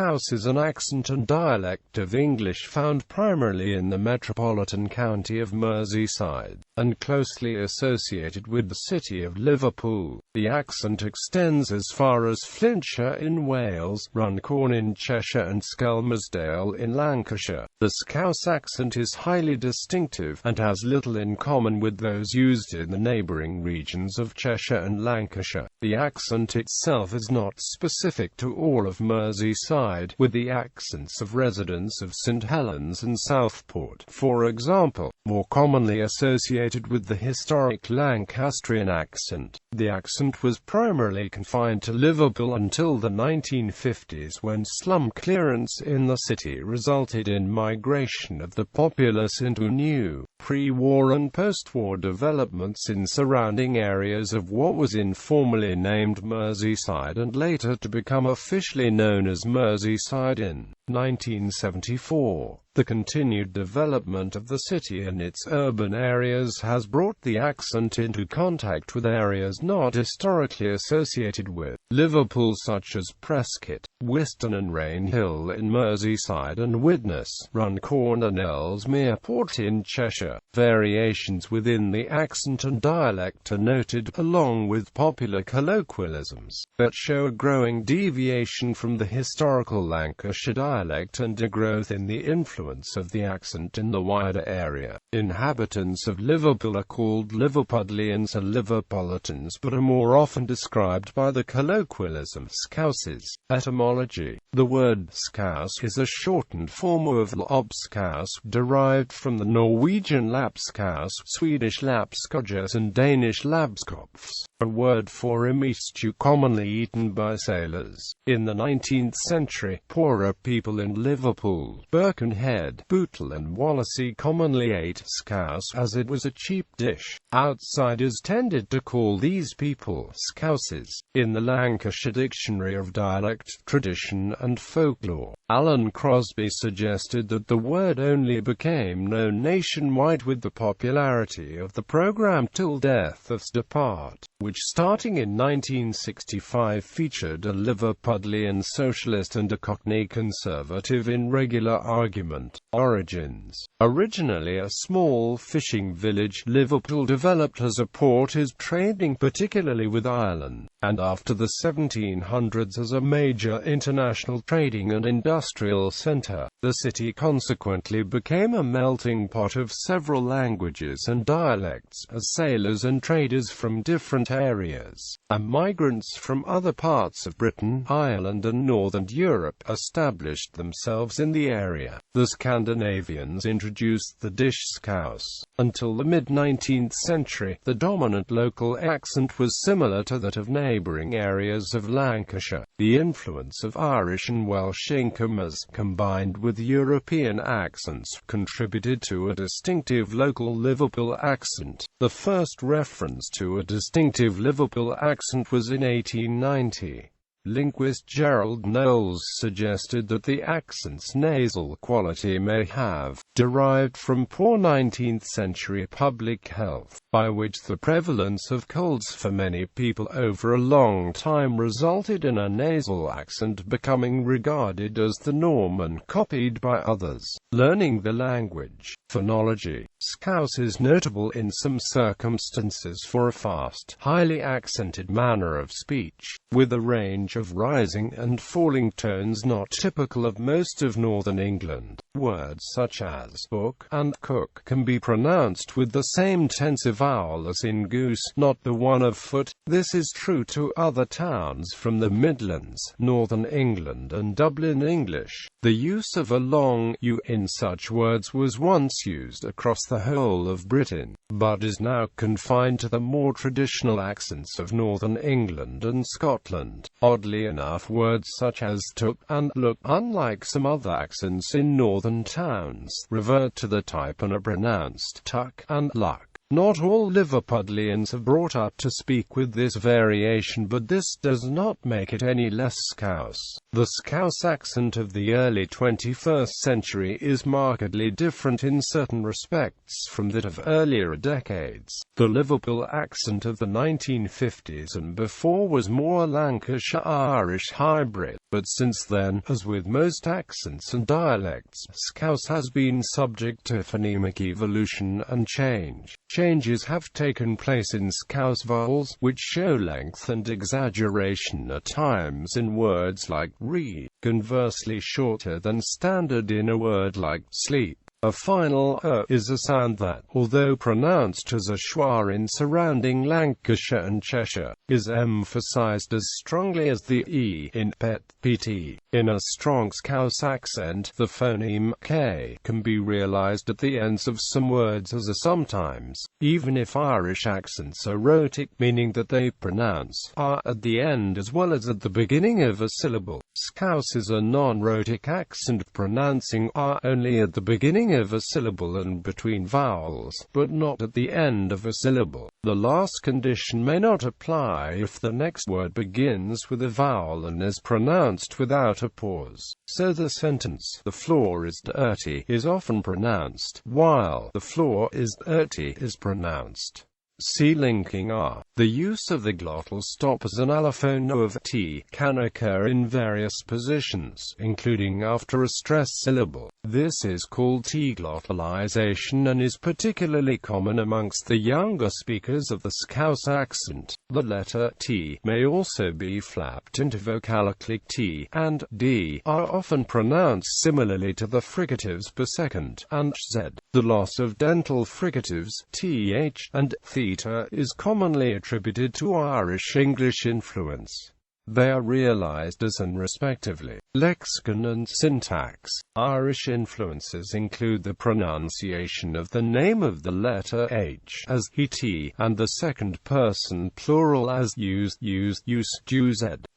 Scouse is an accent and dialect of English found primarily in the Metropolitan county of Merseyside, and closely associated with the city of Liverpool. The accent extends as far as Flintshire in Wales, Runcorn in Cheshire and Skelmersdale in Lancashire. The Scouse accent is highly distinctive, and has little in common with those used in the neighbouring regions of Cheshire and Lancashire. The accent itself is not specific to all of Merseyside, with the accents of residents of St Helens and Southport, for example, more commonly associated with the historic Lancastrian accent. The accent was primarily confined to Liverpool until the 1950s, when slum clearance in the city resulted in migration of the populace into new, pre-war and post-war developments in surrounding areas of what was informally named Merseyside and later to become officially known as Merseyside in 1974. The continued development of the city and its urban areas has brought the accent into contact with areas not historically associated with Liverpool, such as Prescott, Wiston and Rainhill in Merseyside, and Widnes, Runcorn and Ellesmere Port in Cheshire. Variations within the accent and dialect are noted, along with popular colloquialisms, that show a growing deviation from the historical Lancashire dialect and a growth in the influence of the accent in the wider area. Inhabitants of Liverpool are called Liverpudlians and Liverpolitans, but are more often described by the colloquialism Scouses. Etymology. The word Scouse is a shortened form of Lobscouse, derived from the Norwegian Lapskaus, Swedish Lapskojas and Danish Labskopfs, a word for a meat stew commonly eaten by sailors. In the 19th century, poorer people in Liverpool, Birkenhead, Bootle and Wallasey commonly ate scouse as it was a cheap dish. Outsiders tended to call these people Scouses. In the Lancashire Dictionary of Dialect, Tradition and Folklore, Alan Crosby suggested that the word only became known nationwide with the popularity of the programme Till Death Us Do Part, which starting in 1965 featured a Liverpudlian socialist and a Cockney conservative in regular argument. Origins. Originally a small fishing village, Liverpool developed as a port, is trading particularly with Ireland, and after the 1700s as a major international trading and industrial centre. The city consequently became a melting pot of several languages and dialects, as sailors and traders from different areas, and migrants from other parts of Britain, Ireland and Northern Europe, established themselves in the area. The Scandinavians introduced the dish scouse. Until the mid-19th century, the dominant local accent was similar to that of neighbouring areas of Lancashire. The influence of Irish and Welsh incomers, combined with European accents, contributed to a distinctive local Liverpool accent. The first reference to a distinctive Liverpool accent was in 1890. Linguist Gerald Knowles suggested that the accent's nasal quality may have derived from poor 19th-century public health, by which the prevalence of colds for many people over a long time resulted in a nasal accent becoming regarded as the norm and copied by others. Learning the language. Phonology. Scouse is notable in some circumstances for a fast, highly accented manner of speech, with a range of rising and falling tones not typical of most of northern England. Words such as book and cook can be pronounced with the same tensive vowel as in goose, not the one of foot. This is true to other towns from the Midlands, northern England and Dublin English. The use of a long U in such words was once used across the whole of Britain, but is now confined to the more traditional accents of northern England and Scotland. Oddly enough, words such as took and look, unlike some other accents in northern towns, revert to the type and are pronounced tuck and luck. Not all Liverpudlians are brought up to speak with this variation, but this does not make it any less Scouse. The Scouse accent of the early 21st century is markedly different in certain respects from that of earlier decades. The Liverpool accent of the 1950s and before was more Lancashire-Irish hybrid, but since then, as with most accents and dialects, Scouse has been subject to phonemic evolution and change. Changes have taken place in Scouse vowels, which show length and exaggeration at times in words like read, conversely shorter than standard in a word like sleep. A final is a sound that, although pronounced as a schwa in surrounding Lancashire and Cheshire, is emphasized as strongly as the e in pt. In a strong Scouse accent, the phoneme k can be realized at the ends of some words as a sometimes, even if Irish accents are rhotic, meaning that they pronounce r at the end as well as at the beginning of a syllable. Scouse is a non-rhotic accent, pronouncing r only at the beginning of a syllable and between vowels, but not at the end of a syllable. The last condition may not apply if the next word begins with a vowel and is pronounced without a pause. So the sentence, "the floor is dirty," is often pronounced, while "the floor is dirty" is pronounced. See linking r. The use of the glottal stop as an allophone of t can occur in various positions, including after a stressed syllable. This is called T-glottalization and is particularly common amongst the younger speakers of the Scouse accent. The letter T may also be flapped into vocalically T and D are often pronounced similarly to the fricatives per second and Z. The loss of dental fricatives th and theta is commonly attributed to Irish English influence. They are realized as and respectively. Lexicon and syntax. Irish influences include the pronunciation of the name of the letter H as he, and the second person plural as used, used.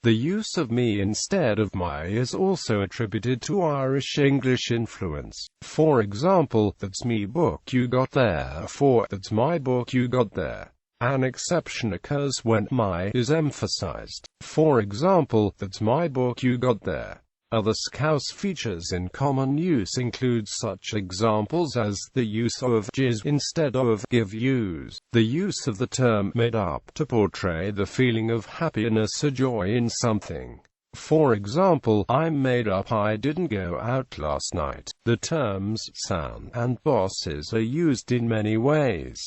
The use of me instead of my is also attributed to Irish English influence. For example, "That's me book you got there," for "That's my book you got there." An exception occurs when my is emphasized. For example, "That's my book you got there." Other Scouse features in common use include such examples as the use of jizz instead of give use, the use of the term made up to portray the feeling of happiness or joy in something. For example, "I'm made up I didn't go out last night." The terms sound and bosses are used in many ways.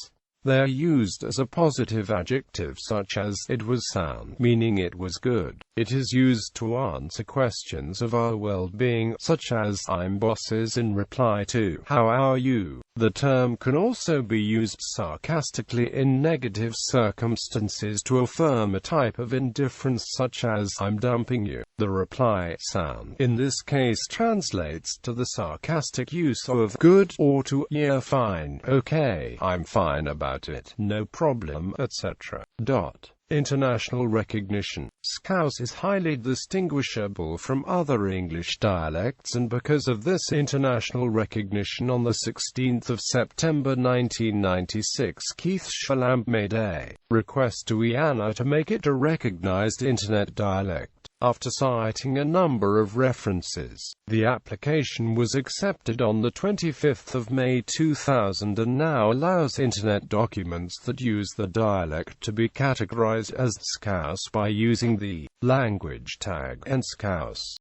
They are used as a positive adjective such as, "It was sound," meaning it was good. It is used to answer questions of our well-being, such as, "I'm bosses," in reply to, "How are you?" The term can also be used sarcastically in negative circumstances to affirm a type of indifference such as, "I'm dumping you." The reply sound in this case translates to the sarcastic use of good or to "Yeah, fine, okay, I'm fine about it, no problem, etc. International recognition. Scouse is highly distinguishable from other English dialects, and because of this international recognition, on the 16th of September 1996, Keith Shalamp made a request to IANA to make it a recognized Internet dialect. After citing a number of references, the application was accepted on the 25th of May 2000 and now allows Internet documents that use the dialect to be categorized as Scouse by using the language tag and Scouse.